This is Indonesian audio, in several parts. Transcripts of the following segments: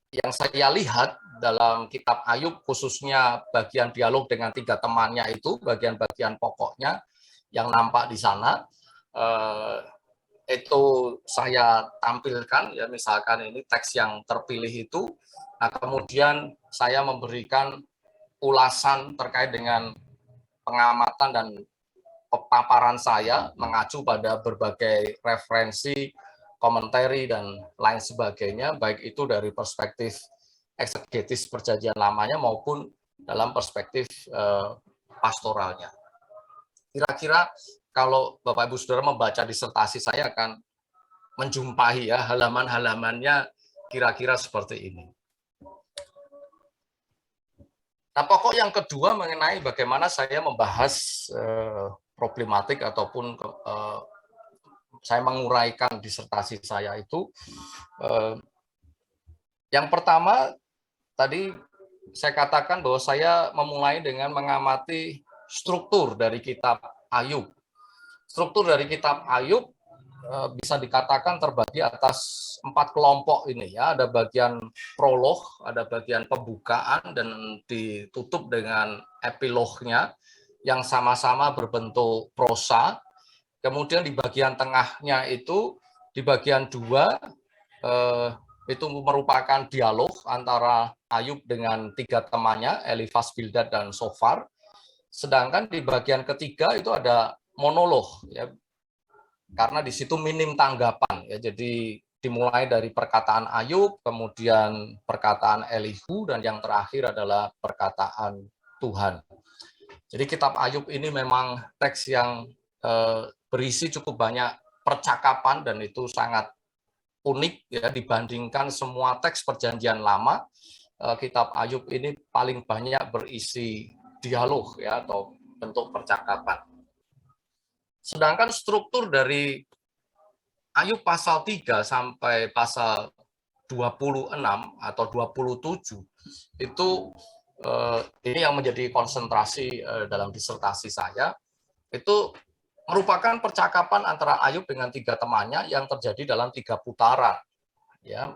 yang saya lihat dalam kitab Ayub, khususnya bagian dialog dengan tiga temannya itu, bagian-bagian pokoknya yang nampak di sana, itu saya tampilkan, ya misalkan ini teks yang terpilih itu, nah kemudian saya memberikan ulasan terkait dengan pengamatan dan paparan saya mengacu pada berbagai referensi, komentari, dan lain sebagainya, baik itu dari perspektif eksegetis perjanjian lamanya maupun dalam perspektif pastoralnya. Kira-kira kalau Bapak Ibu Saudara membaca disertasi saya akan menjumpai ya halaman-halamannya kira-kira seperti ini. Nah, pokok yang kedua mengenai bagaimana saya membahas problematik ataupun saya menguraikan disertasi saya itu, yang pertama tadi saya katakan bahwa saya memulai dengan mengamati struktur dari kitab Ayub. Struktur dari kitab Ayub bisa dikatakan terbagi atas 4 kelompok ini ya. Ada bagian prolog, ada bagian pembukaan, dan ditutup dengan epilognya yang sama-sama berbentuk prosa. Kemudian di bagian tengahnya itu, di bagian 2, itu merupakan dialog antara Ayub dengan tiga temannya, Elifas, Bildad, dan Sofar. Sedangkan di bagian ketiga itu ada monolog, ya, karena di situ minim tanggapan, ya. Jadi dimulai dari perkataan Ayub, kemudian perkataan Elihu, dan yang terakhir adalah perkataan Tuhan. Jadi kitab Ayub ini memang teks yang berisi cukup banyak percakapan, dan itu sangat unik ya dibandingkan semua teks perjanjian lama. Kitab Ayub ini paling banyak berisi dialog ya atau bentuk percakapan. Sedangkan struktur dari Ayub pasal 3 sampai pasal 26 atau 27 itu ini yang menjadi konsentrasi dalam disertasi saya, itu merupakan percakapan antara Ayub dengan tiga temannya yang terjadi dalam 3 putaran, ya.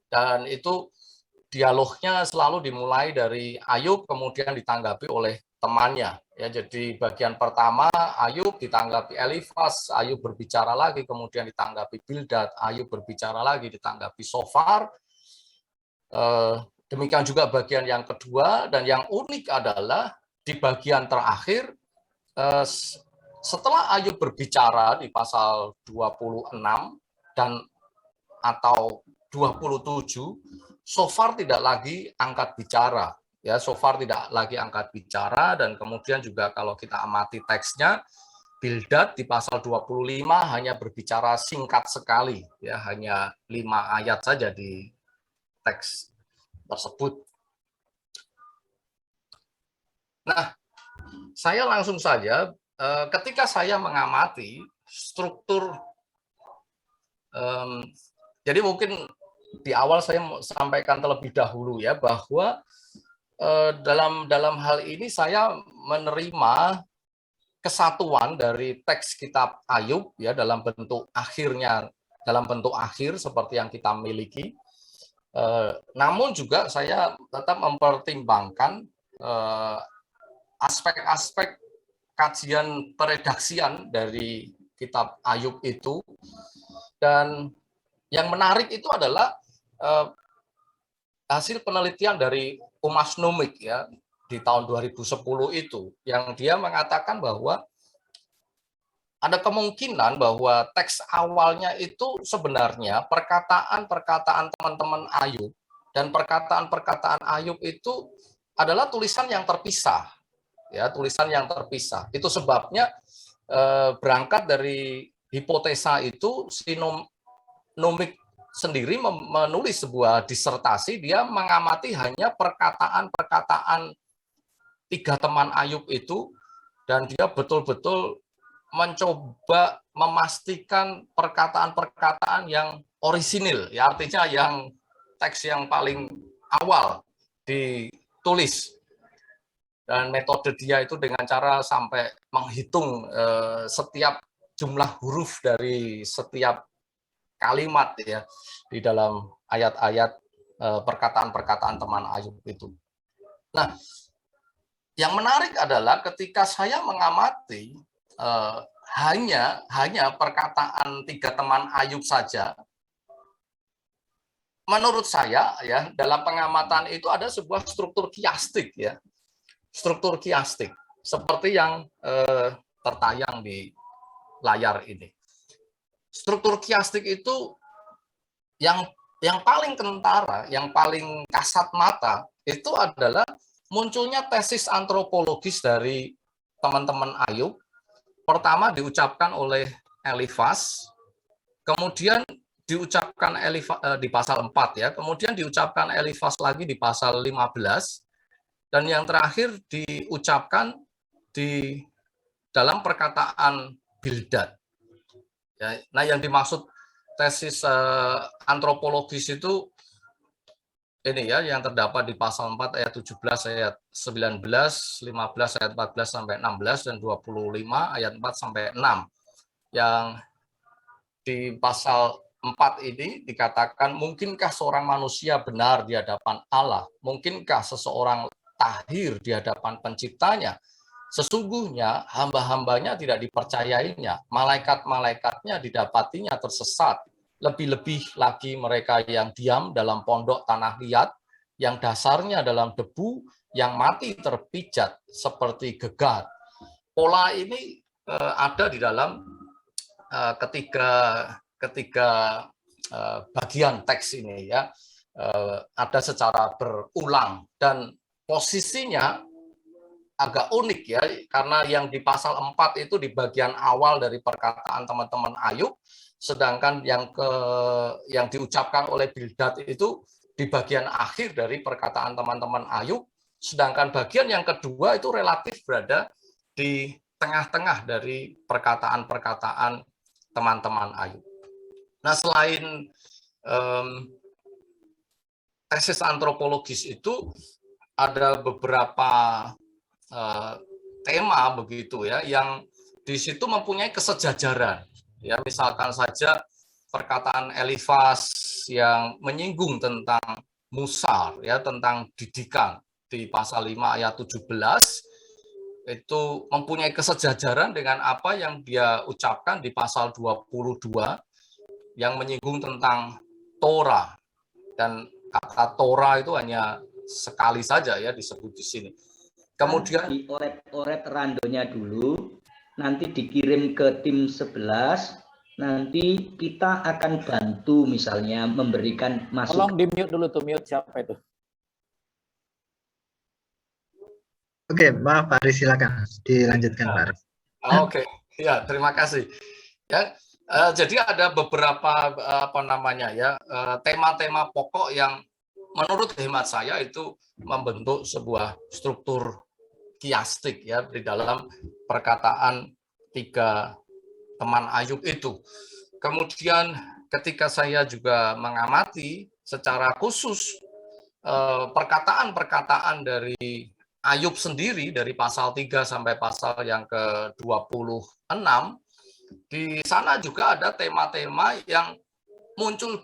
Dan itu dialognya selalu dimulai dari Ayub, kemudian ditanggapi oleh temannya. Ya, jadi bagian pertama Ayub ditanggapi Elifas, Ayub berbicara lagi, kemudian ditanggapi Bildad, Ayub berbicara lagi, ditanggapi Sofar. Demikian juga bagian yang kedua, dan yang unik adalah di bagian terakhir, setelah Ayub berbicara di pasal 26 dan atau 27, Sofar tidak lagi angkat bicara. Ya, Sofar tidak lagi angkat bicara, dan kemudian juga kalau kita amati teksnya, Bildad di pasal 25 hanya berbicara singkat sekali, ya, hanya 5 ayat saja di teks tersebut. Nah, saya langsung saja ketika saya mengamati struktur, jadi mungkin di awal saya sampaikan terlebih dahulu ya bahwa dalam hal ini saya menerima kesatuan dari teks kitab Ayub ya dalam bentuk akhir seperti yang kita miliki. Namun juga saya tetap mempertimbangkan aspek-aspek kajian peredaksian dari kitab Ayub itu, dan yang menarik itu adalah hasil penelitian dari Umas Numik ya di tahun 2010 itu, yang dia mengatakan bahwa ada kemungkinan bahwa teks awalnya itu sebenarnya perkataan-perkataan teman-teman Ayub dan perkataan-perkataan Ayub itu adalah tulisan yang terpisah. Ya, tulisan yang terpisah. Itu sebabnya berangkat dari hipotesa itu, si Numik sendiri menulis sebuah disertasi, dia mengamati hanya perkataan-perkataan tiga teman Ayub itu, dan dia betul-betul mencoba memastikan perkataan-perkataan yang orisinil, ya artinya yang teks yang paling awal ditulis. Dan metode dia itu dengan cara sampai menghitung setiap jumlah huruf dari setiap kalimat ya di dalam ayat-ayat perkataan-perkataan teman Ayub itu. Nah, yang menarik adalah ketika saya mengamati hanya perkataan 3 teman Ayub saja, menurut saya ya dalam pengamatan itu ada sebuah struktur kiastik ya, struktur kiastik seperti yang tertayang di layar ini. Struktur kiastik itu yang paling kentara, yang paling kasat mata itu adalah munculnya tesis antropologis dari teman-teman Ayub. Pertama diucapkan oleh Elifas, kemudian diucapkan di pasal 4 ya, kemudian diucapkan Elifas lagi di pasal 15, dan yang terakhir diucapkan di dalam perkataan Bildad. Ya, nah, yang dimaksud tesis antropologis itu ini ya, yang terdapat di pasal 4 ayat 17 ayat 19, 15 ayat 14 sampai 16 dan 25 ayat 4 sampai 6. Yang di pasal 4 ini dikatakan, mungkinkah seorang manusia benar di hadapan Allah? Mungkinkah seseorang tahir di hadapan penciptanya? Sesungguhnya hamba-hambanya tidak dipercayainya, malaikat-malaikatnya didapatinya tersesat. Lebih-lebih lagi mereka yang diam dalam pondok tanah liat, yang dasarnya dalam debu, yang mati terpijat seperti gegar. Pola ini ada di dalam ketiga bagian teks ini ya, ada secara berulang dan posisinya agak unik ya, karena yang di pasal 4 itu di bagian awal dari perkataan teman-teman Ayub, sedangkan yang diucapkan oleh Bildad itu di bagian akhir dari perkataan teman-teman Ayub, sedangkan bagian yang kedua itu relatif berada di tengah-tengah dari perkataan-perkataan teman-teman Ayub. Nah, selain tesis antropologis itu ada beberapa tema begitu ya, yang di situ mempunyai kesejajaran. Ya, misalkan saja perkataan Elifas yang menyinggung tentang musar ya, tentang didikan di pasal 5 ayat 17 itu mempunyai kesejajaran dengan apa yang dia ucapkan di pasal 22 yang menyinggung tentang Torah, dan kata Torah itu hanya sekali saja ya disebut di sini. Kemudian dioret-oret randonya dulu, nanti dikirim ke tim 11, nanti kita akan bantu misalnya memberikan masukan. Tolong di-mute dulu tuh, mute siapa itu? Oke, maaf Pak Aris, silakan dilanjutkan Pak Aris. Oke, ya terima kasih. Ya, jadi ada beberapa tema-tema pokok yang menurut hemat saya itu membentuk sebuah struktur kiastik ya di dalam perkataan 3 teman Ayub itu. Kemudian ketika saya juga mengamati secara khusus perkataan-perkataan dari Ayub sendiri dari pasal 3 sampai pasal yang ke-26, di sana juga ada tema-tema yang muncul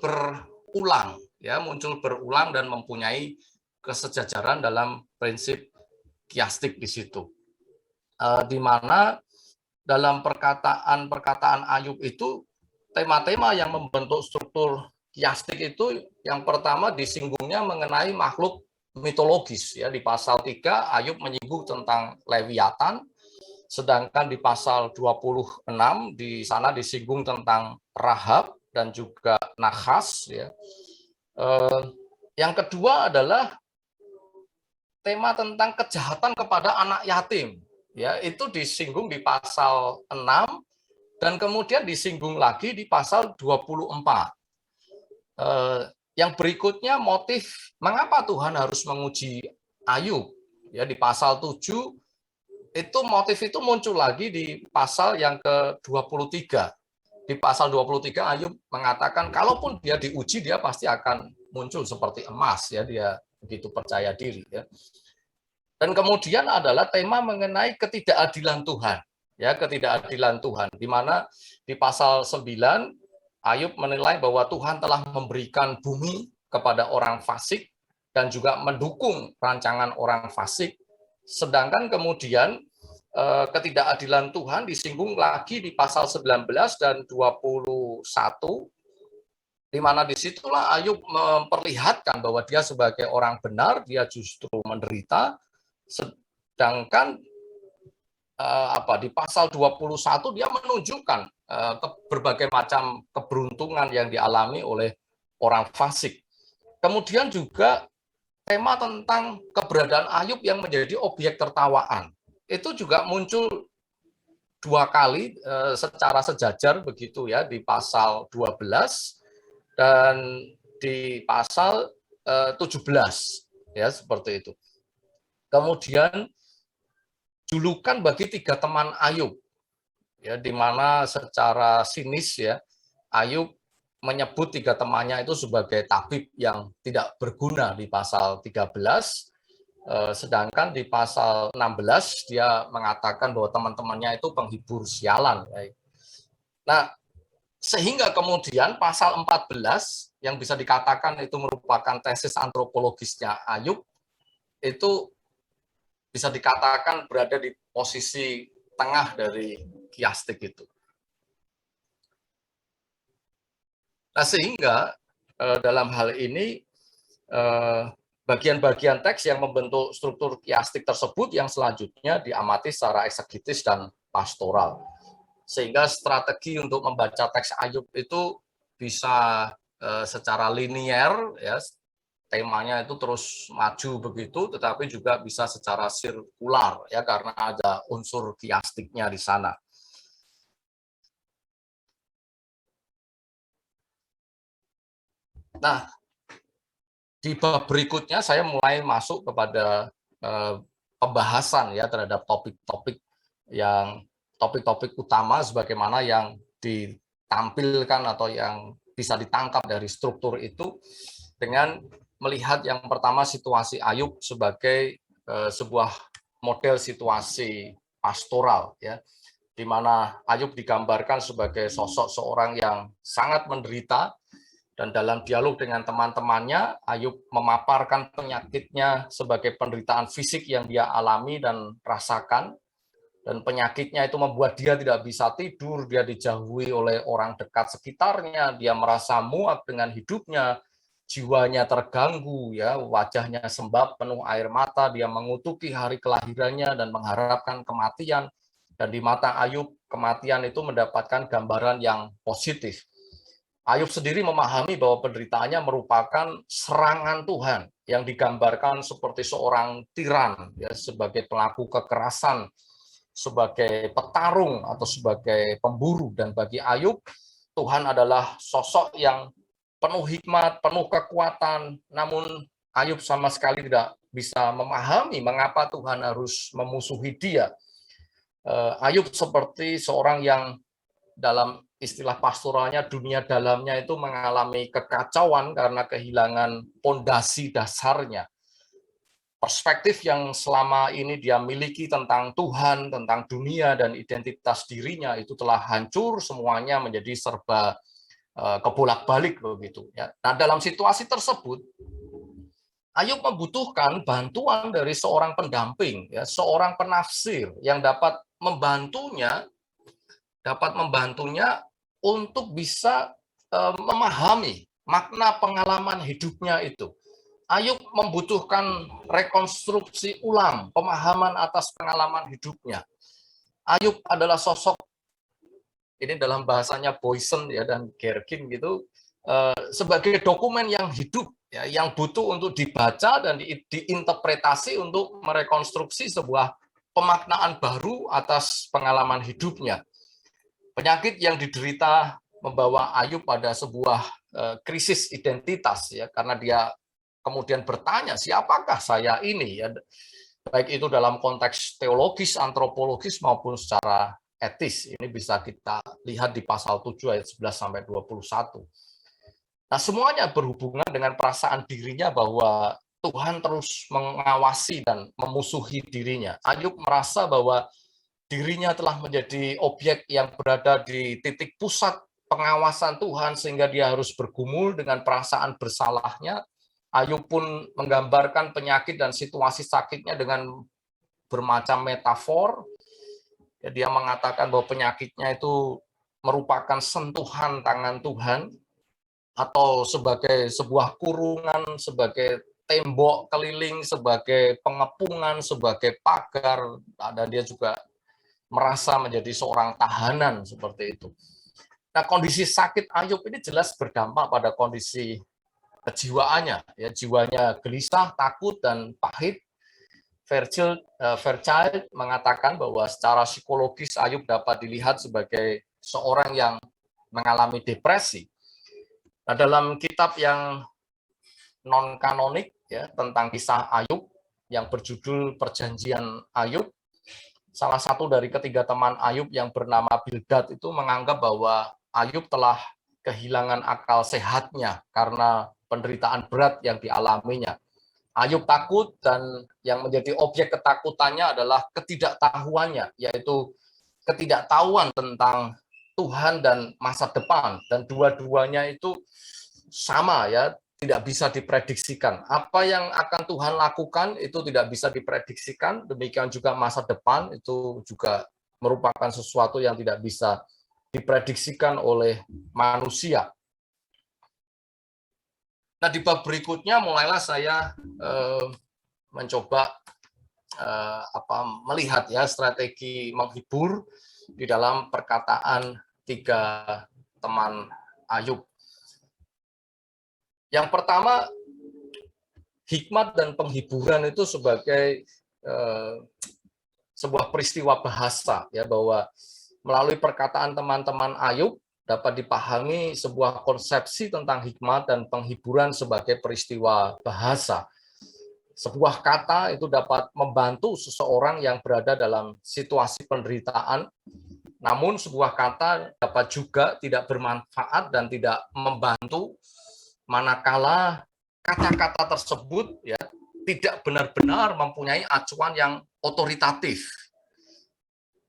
berulang dan mempunyai kesejajaran dalam prinsip kiastik di situ. Di mana dalam perkataan Ayub itu tema-tema yang membentuk struktur kiastik itu yang pertama disinggungnya mengenai makhluk mitologis ya, di pasal 3 Ayub menyinggung tentang Leviathan, sedangkan di pasal 26 di sana disinggung tentang Rahab dan juga Nahas ya. Yang kedua adalah tema tentang kejahatan kepada anak yatim ya, itu disinggung di pasal 6 dan kemudian disinggung lagi di pasal 24. Yang berikutnya motif mengapa Tuhan harus menguji Ayub ya, di pasal 7 itu motif itu muncul lagi di pasal yang ke-23. Di pasal 23 Ayub mengatakan kalaupun dia diuji dia pasti akan muncul seperti emas ya, dia begitu percaya diri ya. Dan kemudian adalah tema mengenai ketidakadilan Tuhan ya, ketidakadilan Tuhan, di mana di pasal 9 Ayub menilai bahwa Tuhan telah memberikan bumi kepada orang fasik dan juga mendukung rancangan orang fasik. Sedangkan kemudian ketidakadilan Tuhan disinggung lagi di pasal 19 dan 21, di mana disitulah Ayub memperlihatkan bahwa dia sebagai orang benar, dia justru menderita, sedangkan di pasal 21 dia menunjukkan berbagai macam keberuntungan yang dialami oleh orang fasik. Kemudian juga tema tentang keberadaan Ayub yang menjadi objek tertawaan. Itu juga muncul 2 kali secara sejajar begitu ya, di pasal 12 dan di pasal 17 ya, seperti itu. Kemudian julukan bagi 3 teman Ayub ya, di mana secara sinis ya Ayub menyebut 3 temannya itu sebagai tabib yang tidak berguna di pasal 13, sedangkan di pasal 16 dia mengatakan bahwa teman-temannya itu penghibur sialan. Nah, sehingga kemudian pasal 14 yang bisa dikatakan itu merupakan tesis antropologisnya Ayub, itu bisa dikatakan berada di posisi tengah dari kiastik itu. Nah, sehingga dalam hal ini bagian-bagian teks yang membentuk struktur kiastik tersebut yang selanjutnya diamati secara eksegetis dan pastoral. Sehingga strategi untuk membaca teks Ayub itu bisa secara linier, ya, temanya itu terus maju begitu, tetapi juga bisa secara sirkular, ya, karena ada unsur kiastiknya di sana. Nah, di bab berikutnya saya mulai masuk kepada pembahasan ya terhadap topik-topik utama sebagaimana yang ditampilkan atau yang bisa ditangkap dari struktur itu, dengan melihat yang pertama situasi Ayub sebagai sebuah model situasi pastoral ya, di mana Ayub digambarkan sebagai sosok seorang yang sangat menderita. Dan dalam dialog dengan teman-temannya, Ayub memaparkan penyakitnya sebagai penderitaan fisik yang dia alami dan rasakan. Dan penyakitnya itu membuat dia tidak bisa tidur, dia dijauhi oleh orang dekat sekitarnya, dia merasa muak dengan hidupnya, jiwanya terganggu, ya, wajahnya sembab penuh air mata, dia mengutuki hari kelahirannya dan mengharapkan kematian. Dan di mata Ayub, kematian itu mendapatkan gambaran yang positif. Ayub sendiri memahami bahwa penderitaannya merupakan serangan Tuhan yang digambarkan seperti seorang tiran, ya, sebagai pelaku kekerasan, sebagai petarung atau sebagai pemburu. Dan bagi Ayub, Tuhan adalah sosok yang penuh hikmat, penuh kekuatan, namun Ayub sama sekali tidak bisa memahami mengapa Tuhan harus memusuhi dia. Ayub seperti seorang yang dalam istilah pastoralnya, dunia dalamnya itu mengalami kekacauan karena kehilangan pondasi dasarnya. Perspektif yang selama ini dia miliki tentang Tuhan, tentang dunia, dan identitas dirinya itu telah hancur, semuanya menjadi serba kebolak-balik begitu. Ya. Nah, dalam situasi tersebut, Ayub membutuhkan bantuan dari seorang pendamping, ya, seorang penafsir yang dapat membantunya untuk bisa memahami makna pengalaman hidupnya itu. Ayub membutuhkan rekonstruksi ulang pemahaman atas pengalaman hidupnya. Ayub adalah sosok, ini dalam bahasanya Boysen ya dan Gerkin gitu, sebagai dokumen yang hidup, ya, yang butuh untuk dibaca dan diinterpretasi untuk merekonstruksi sebuah pemaknaan baru atas pengalaman hidupnya. Penyakit yang diderita membawa Ayub pada sebuah krisis identitas, ya, karena dia kemudian bertanya, siapakah saya ini, ya, baik itu dalam konteks teologis, antropologis maupun secara etis. Ini bisa kita lihat di pasal 7 ayat 11 sampai 21. Nah, semuanya berhubungan dengan perasaan dirinya bahwa Tuhan terus mengawasi dan memusuhi dirinya. Ayub merasa bahwa dirinya telah menjadi objek yang berada di titik pusat pengawasan Tuhan sehingga dia harus bergumul dengan perasaan bersalahnya. Ayub pun menggambarkan penyakit dan situasi sakitnya dengan bermacam metafor. Ya, dia mengatakan bahwa penyakitnya itu merupakan sentuhan tangan Tuhan atau sebagai sebuah kurungan, sebagai tembok keliling, sebagai pengepungan, sebagai pagar, dan dia juga merasa menjadi seorang tahanan seperti itu. Nah, kondisi sakit Ayub ini jelas berdampak pada kondisi kejiwaannya, ya, jiwanya gelisah, takut, dan pahit. Fairchild mengatakan bahwa secara psikologis Ayub dapat dilihat sebagai seorang yang mengalami depresi. Nah, dalam kitab yang non-kanonik ya, tentang kisah Ayub yang berjudul Perjanjian Ayub, salah satu dari ketiga teman Ayub yang bernama Bildad itu menganggap bahwa Ayub telah kehilangan akal sehatnya karena penderitaan berat yang dialaminya. Ayub takut dan yang menjadi objek ketakutannya adalah ketidaktahuannya, yaitu ketidaktahuan tentang Tuhan dan masa depan. Dan dua-duanya itu sama ya, tidak bisa diprediksikan. Apa yang akan Tuhan lakukan itu tidak bisa diprediksikan, demikian juga masa depan itu juga merupakan sesuatu yang tidak bisa diprediksikan oleh manusia. Nah, di bab berikutnya mulailah saya mencoba melihat ya strategi menghibur di dalam perkataan tiga teman Ayub. Yang pertama, hikmat dan penghiburan itu sebagai sebuah peristiwa bahasa ya, bahwa melalui perkataan teman-teman Ayub dapat dipahami sebuah konsepsi tentang hikmat dan penghiburan sebagai peristiwa bahasa. Sebuah kata itu dapat membantu seseorang yang berada dalam situasi penderitaan, namun sebuah kata dapat juga tidak bermanfaat dan tidak membantu manakala kata-kata tersebut ya tidak benar-benar mempunyai acuan yang otoritatif.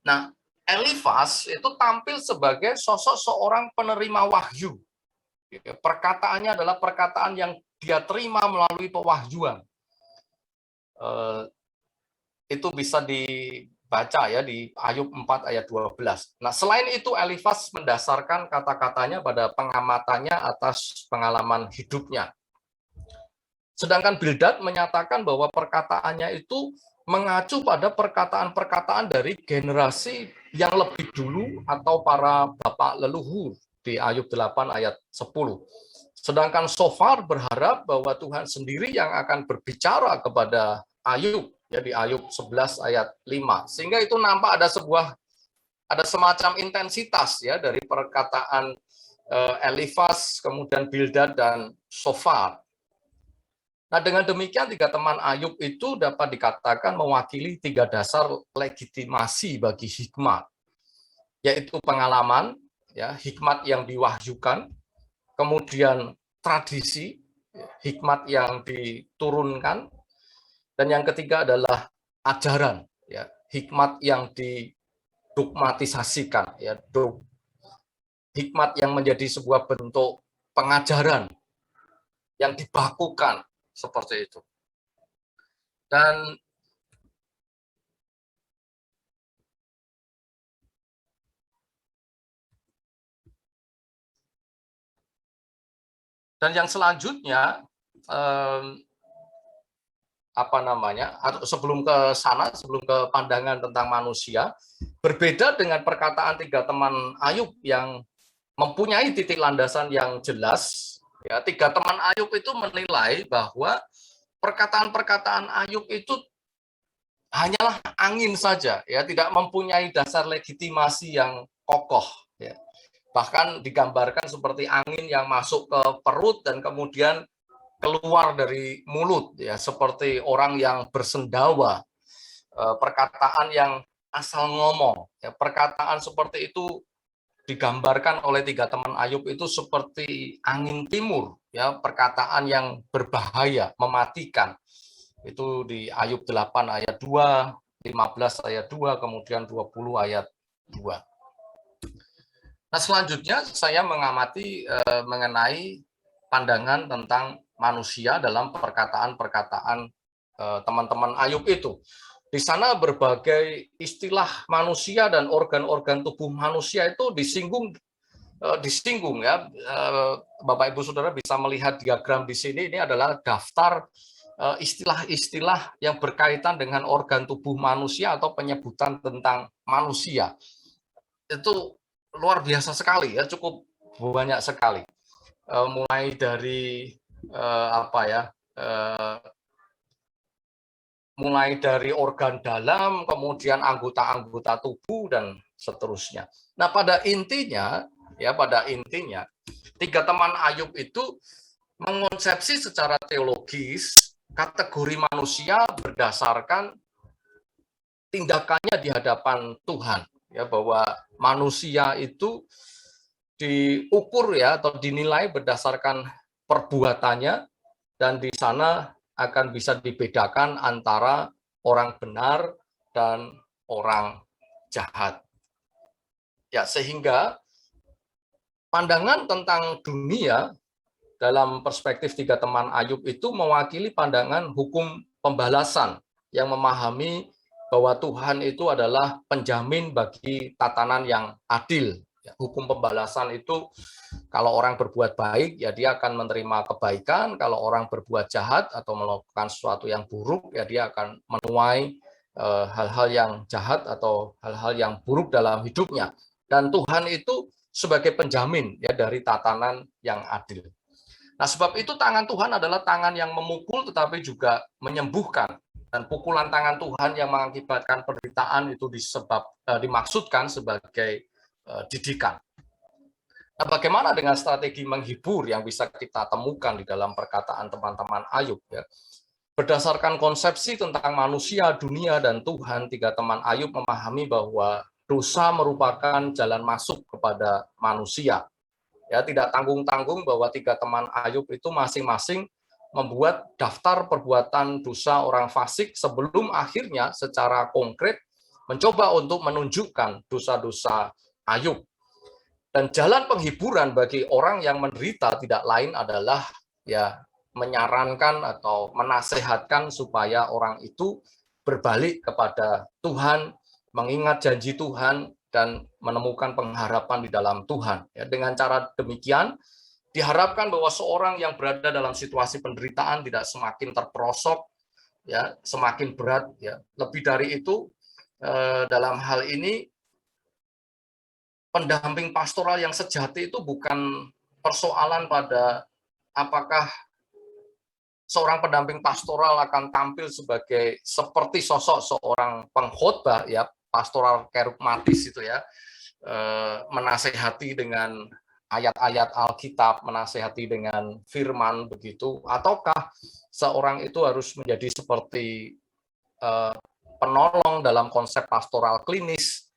Nah, Elifas itu tampil sebagai sosok seorang penerima wahyu. Perkataannya adalah perkataan yang dia terima melalui pewahyuan. Itu bisa dibaca ya di Ayub 4 ayat 12. Nah, selain itu Elifas mendasarkan kata-katanya pada pengamatannya atas pengalaman hidupnya. Sedangkan Bildad menyatakan bahwa perkataannya itu mengacu pada perkataan-perkataan dari generasi yang lebih dulu atau para bapak leluhur di Ayub 8 ayat 10. Sedangkan Sofar berharap bahwa Tuhan sendiri yang akan berbicara kepada Ayub ya di Ayub 11 ayat 5. Sehingga itu nampak ada semacam intensitas ya dari perkataan Elifas, kemudian Bildad dan Sofar. Nah, dengan demikian tiga teman Ayub itu dapat dikatakan mewakili tiga dasar legitimasi bagi hikmat, yaitu pengalaman, ya, hikmat yang diwahyukan, kemudian tradisi, hikmat yang diturunkan, dan yang ketiga adalah ajaran, ya, hikmat yang didogmatisasikan, ya, hikmat yang menjadi sebuah bentuk pengajaran yang dibakukan. Seperti itu. Dan yang selanjutnya sebelum ke sana, sebelum ke pandangan tentang manusia, berbeda dengan perkataan tiga teman Ayub yang mempunyai titik landasan yang jelas. Ya, tiga teman Ayub itu menilai bahwa perkataan-perkataan Ayub itu hanyalah angin saja, ya, tidak mempunyai dasar legitimasi yang kokoh. Ya. Bahkan digambarkan seperti angin yang masuk ke perut dan kemudian keluar dari mulut, ya, seperti orang yang bersendawa. Perkataan yang asal ngomong. Ya, perkataan seperti itu digambarkan oleh tiga teman Ayub itu seperti angin timur, ya, perkataan yang berbahaya, mematikan. Itu di Ayub 8 ayat 2, 15 ayat 2, kemudian 20 ayat 2. Nah, selanjutnya saya mengamati mengenai pandangan tentang manusia dalam perkataan-perkataan teman-teman Ayub itu. Di sana berbagai istilah manusia dan organ-organ tubuh manusia itu disinggung ya. Bapak Ibu Saudara bisa melihat diagram di sini, ini adalah daftar istilah-istilah yang berkaitan dengan organ tubuh manusia atau penyebutan tentang manusia. Itu luar biasa sekali ya, cukup banyak sekali. Mulai dari mulai dari organ dalam, kemudian anggota-anggota tubuh dan seterusnya. Nah, pada intinya tiga teman Ayub itu mengonsepsi secara teologis kategori manusia berdasarkan tindakannya di hadapan Tuhan, ya, bahwa manusia itu diukur ya atau dinilai berdasarkan perbuatannya, dan di sana akan bisa dibedakan antara orang benar dan orang jahat. Ya, sehingga pandangan tentang dunia dalam perspektif tiga teman Ayub itu mewakili pandangan hukum pembalasan yang memahami bahwa Tuhan itu adalah penjamin bagi tatanan yang adil. Hukum pembalasan itu kalau orang berbuat baik, ya dia akan menerima kebaikan. Kalau orang berbuat jahat atau melakukan sesuatu yang buruk, ya dia akan menuai hal-hal yang jahat atau hal-hal yang buruk dalam hidupnya. Dan Tuhan itu sebagai penjamin ya dari tatanan yang adil. Nah, sebab itu tangan Tuhan adalah tangan yang memukul tetapi juga menyembuhkan. Dan pukulan tangan Tuhan yang mengakibatkan penderitaan itu dimaksudkan sebagai didikan. Nah, bagaimana dengan strategi menghibur yang bisa kita temukan di dalam perkataan teman-teman Ayub? Ya? Berdasarkan konsepsi tentang manusia, dunia, dan Tuhan, tiga teman Ayub memahami bahwa dosa merupakan jalan masuk kepada manusia. Ya, tidak tanggung-tanggung bahwa tiga teman Ayub itu masing-masing membuat daftar perbuatan dosa orang fasik sebelum akhirnya secara konkret mencoba untuk menunjukkan dosa-dosa Ayub. Dan jalan penghiburan bagi orang yang menderita tidak lain adalah ya menyarankan atau menasehatkan supaya orang itu berbalik kepada Tuhan, mengingat janji Tuhan, dan menemukan pengharapan di dalam Tuhan. Ya, dengan cara demikian, diharapkan bahwa seorang yang berada dalam situasi penderitaan tidak semakin terperosok, ya, semakin berat. Ya. Lebih dari itu, dalam hal ini, pendamping pastoral yang sejati itu bukan persoalan pada apakah seorang pendamping pastoral akan tampil seperti sosok seorang pengkhotbah ya, pastoral kerugmatis itu ya, menasehati dengan ayat-ayat Alkitab, menasehati dengan firman begitu, ataukah seorang itu harus menjadi seperti penolong dalam konsep pastoral klinis.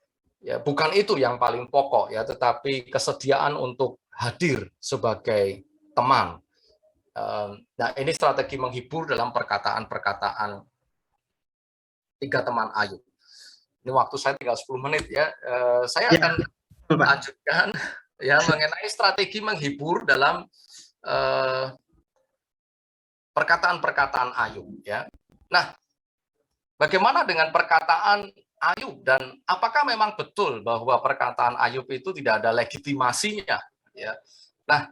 Ya, bukan itu yang paling pokok ya, tetapi kesediaan untuk hadir sebagai teman. Nah, ini strategi menghibur dalam perkataan-perkataan tiga teman Ayub. Ini waktu saya tinggal 10 menit ya. Saya akan lanjutkan ya mengenai strategi menghibur dalam perkataan-perkataan Ayub ya. Nah, bagaimana dengan perkataan Ayub, dan apakah memang betul bahwa perkataan Ayub itu tidak ada legitimasinya? Ya. Nah,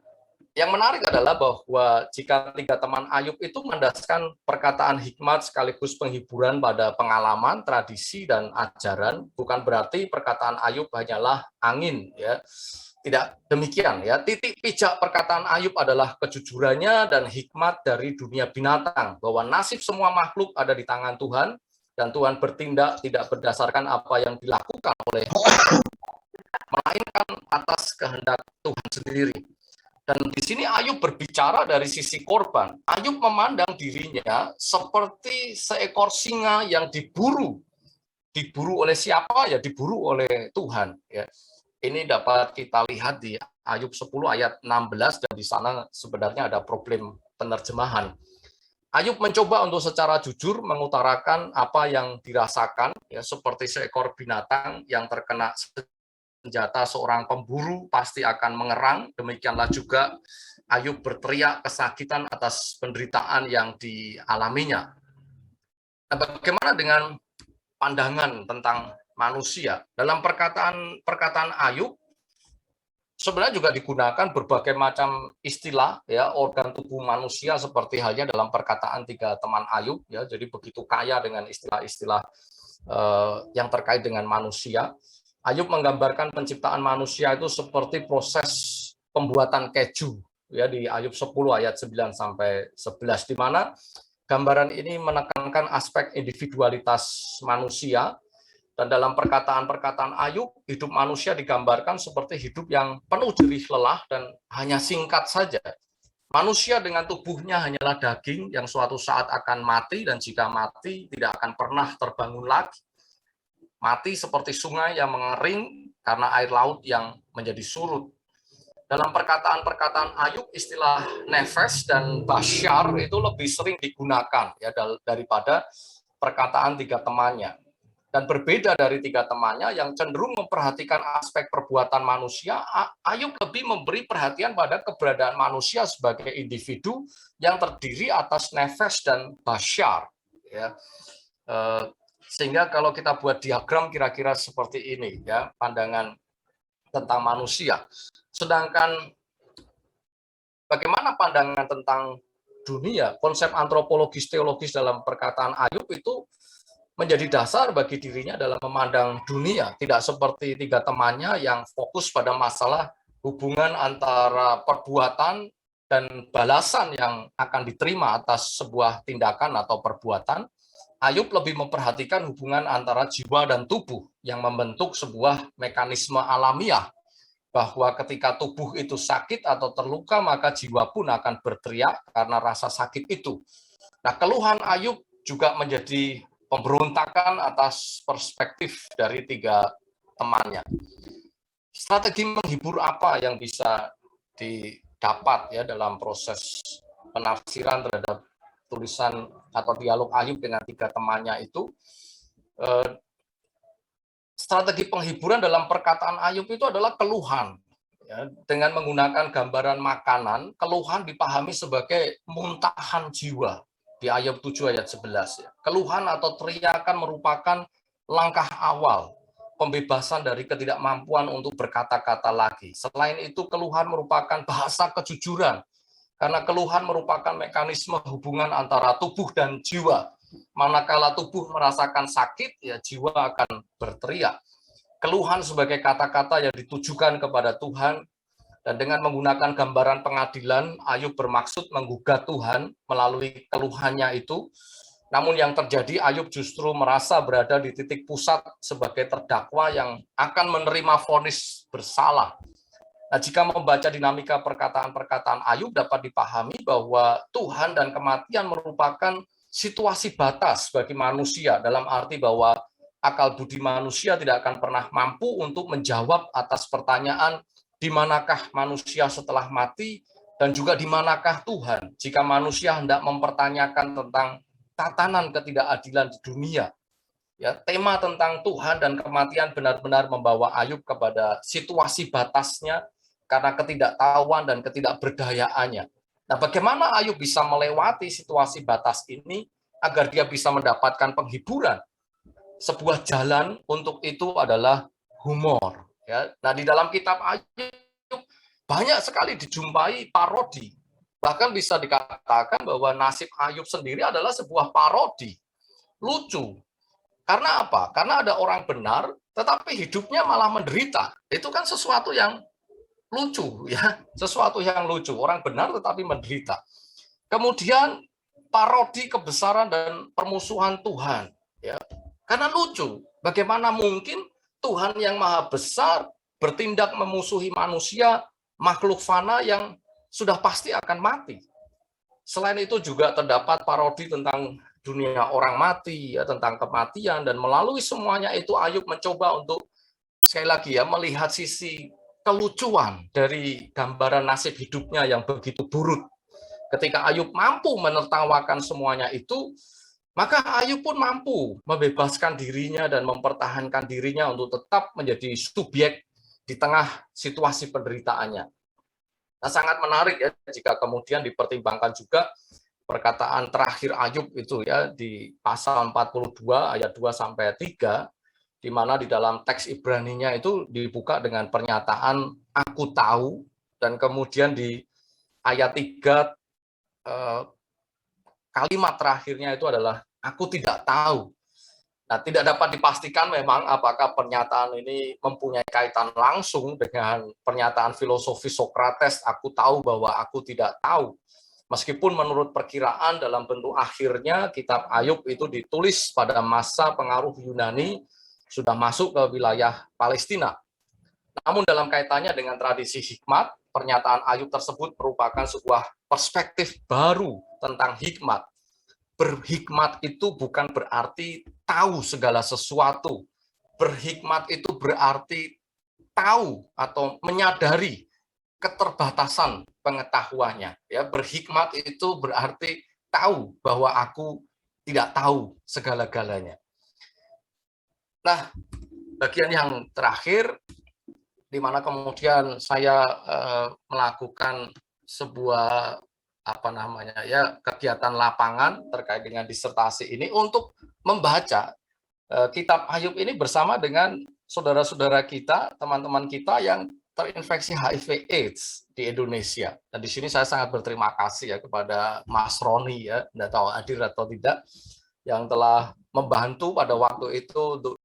yang menarik adalah bahwa jika tiga teman Ayub itu mendasarkan perkataan hikmat sekaligus penghiburan pada pengalaman, tradisi, dan ajaran, bukan berarti perkataan Ayub hanyalah angin. Ya. Tidak demikian. Ya. Titik pijak perkataan Ayub adalah kejujurannya dan hikmat dari dunia binatang, bahwa nasib semua makhluk ada di tangan Tuhan, dan Tuhan bertindak tidak berdasarkan apa yang dilakukan oleh melainkan atas kehendak Tuhan sendiri. Dan di sini Ayub berbicara dari sisi korban. Ayub memandang dirinya seperti seekor singa yang diburu. Diburu oleh siapa? Ya diburu oleh Tuhan. Ya. Ini dapat kita lihat di Ayub 10 ayat 16, dan di sana sebenarnya ada problem penerjemahan. Ayub mencoba untuk secara jujur mengutarakan apa yang dirasakan, ya, seperti seekor binatang yang terkena senjata seorang pemburu pasti akan mengerang. Demikianlah juga Ayub berteriak kesakitan atas penderitaan yang dialaminya. Nah, bagaimana dengan pandangan tentang manusia? Dalam perkataan Ayub sebenarnya juga digunakan berbagai macam istilah ya, organ tubuh manusia seperti halnya dalam perkataan tiga teman Ayub ya. Jadi begitu kaya dengan istilah-istilah yang terkait dengan manusia. Ayub menggambarkan penciptaan manusia itu seperti proses pembuatan keju ya di Ayub 10 ayat 9 sampai 11, di mana gambaran ini menekankan aspek individualitas manusia. Dan dalam perkataan-perkataan Ayub, hidup manusia digambarkan seperti hidup yang penuh jerih lelah dan hanya singkat saja. Manusia dengan tubuhnya hanyalah daging yang suatu saat akan mati, dan jika mati tidak akan pernah terbangun lagi. Mati seperti sungai yang mengering karena air laut yang menjadi surut. Dalam perkataan-perkataan Ayub, istilah nefes dan basyar itu lebih sering digunakan ya daripada perkataan tiga temannya. Dan berbeda dari tiga temannya yang cenderung memperhatikan aspek perbuatan manusia, Ayub lebih memberi perhatian pada keberadaan manusia sebagai individu yang terdiri atas nefes dan basyar. Ya. Sehingga kalau kita buat diagram kira-kira seperti ini, ya, pandangan tentang manusia. Sedangkan bagaimana pandangan tentang dunia, konsep antropologis teologis dalam perkataan Ayub itu menjadi dasar bagi dirinya dalam memandang dunia, tidak seperti tiga temannya yang fokus pada masalah hubungan antara perbuatan dan balasan yang akan diterima atas sebuah tindakan atau perbuatan. Ayub lebih memperhatikan hubungan antara jiwa dan tubuh yang membentuk sebuah mekanisme alamiah, bahwa ketika tubuh itu sakit atau terluka, maka jiwa pun akan berteriak karena rasa sakit itu. Nah, keluhan Ayub juga menjadi pemberontakan atas perspektif dari tiga temannya. Strategi menghibur apa yang bisa didapat ya dalam proses penafsiran terhadap tulisan atau dialog Ayub dengan tiga temannya itu? Strategi penghiburan dalam perkataan Ayub itu adalah keluhan. Ya, dengan menggunakan gambaran makanan, keluhan dipahami sebagai muntahan jiwa. Di Ayub 7 ayat 11. Keluhan atau teriakan merupakan langkah awal pembebasan dari ketidakmampuan untuk berkata-kata lagi. Selain itu, keluhan merupakan bahasa kejujuran, karena keluhan merupakan mekanisme hubungan antara tubuh dan jiwa. Manakala tubuh merasakan sakit, ya jiwa akan berteriak. Keluhan sebagai kata-kata yang ditujukan kepada Tuhan. Dan dengan menggunakan gambaran pengadilan, Ayub bermaksud menggugat Tuhan melalui keluhannya itu. Namun yang terjadi, Ayub justru merasa berada di titik pusat sebagai terdakwa yang akan menerima vonis bersalah. Nah, jika membaca dinamika perkataan-perkataan Ayub, dapat dipahami bahwa Tuhan dan kematian merupakan situasi batas bagi manusia, dalam arti bahwa akal budi manusia tidak akan pernah mampu untuk menjawab atas pertanyaan di manakah manusia setelah mati, dan juga di manakah Tuhan jika manusia hendak mempertanyakan tentang tatanan ketidakadilan di dunia. Ya, tema tentang Tuhan dan kematian benar-benar membawa Ayub kepada situasi batasnya karena ketidaktahuan dan ketidakberdayaannya. Nah, bagaimana Ayub bisa melewati situasi batas ini agar dia bisa mendapatkan penghiburan? Sebuah jalan untuk itu adalah humor. Ya, nah di dalam kitab Ayub banyak sekali dijumpai parodi. Bahkan bisa dikatakan bahwa nasib Ayub sendiri adalah sebuah parodi. Lucu. Karena apa? Karena ada orang benar, tetapi hidupnya malah menderita. Itu kan sesuatu yang lucu, ya, sesuatu yang lucu. Orang benar tetapi menderita. Kemudian parodi kebesaran dan permusuhan Tuhan. Ya, karena lucu. Bagaimana mungkin Tuhan yang maha besar bertindak memusuhi manusia, makhluk fana yang sudah pasti akan mati. Selain itu juga terdapat parodi tentang dunia orang mati, ya, tentang kematian, dan melalui semuanya itu Ayub mencoba untuk sekali lagi ya melihat sisi kelucuan dari gambaran nasib hidupnya yang begitu buruk. Ketika Ayub mampu menertawakan semuanya itu, maka Ayub pun mampu membebaskan dirinya dan mempertahankan dirinya untuk tetap menjadi subjek di tengah situasi penderitaannya. Nah, sangat menarik ya jika kemudian dipertimbangkan juga perkataan terakhir Ayub itu ya di pasal 42 ayat 2 sampai 3, di mana di dalam teks Ibraninya itu dibuka dengan pernyataan aku tahu, dan kemudian di ayat 3 kalimat terakhirnya itu adalah aku tidak tahu. Nah, tidak dapat dipastikan memang apakah pernyataan ini mempunyai kaitan langsung dengan pernyataan filosofi Sokrates, aku tahu bahwa aku tidak tahu. Meskipun menurut perkiraan dalam bentuk akhirnya kitab Ayub itu ditulis pada masa pengaruh Yunani sudah masuk ke wilayah Palestina. Namun dalam kaitannya dengan tradisi hikmat, pernyataan Ayub tersebut merupakan sebuah perspektif baru tentang hikmat. Berhikmat itu bukan berarti tahu segala sesuatu. Berhikmat itu berarti tahu atau menyadari keterbatasan pengetahuannya. Ya, berhikmat itu berarti tahu bahwa aku tidak tahu segala-galanya. Nah, bagian yang terakhir, di mana kemudian saya melakukan sebuah kegiatan lapangan terkait dengan disertasi ini untuk membaca kitab Ayub ini bersama dengan saudara-saudara kita, teman-teman kita yang terinfeksi HIV/AIDS di Indonesia. Dan di sini saya sangat berterima kasih ya kepada Mas Roni ya, tidak tahu hadir atau tidak, yang telah membantu pada waktu itu untuk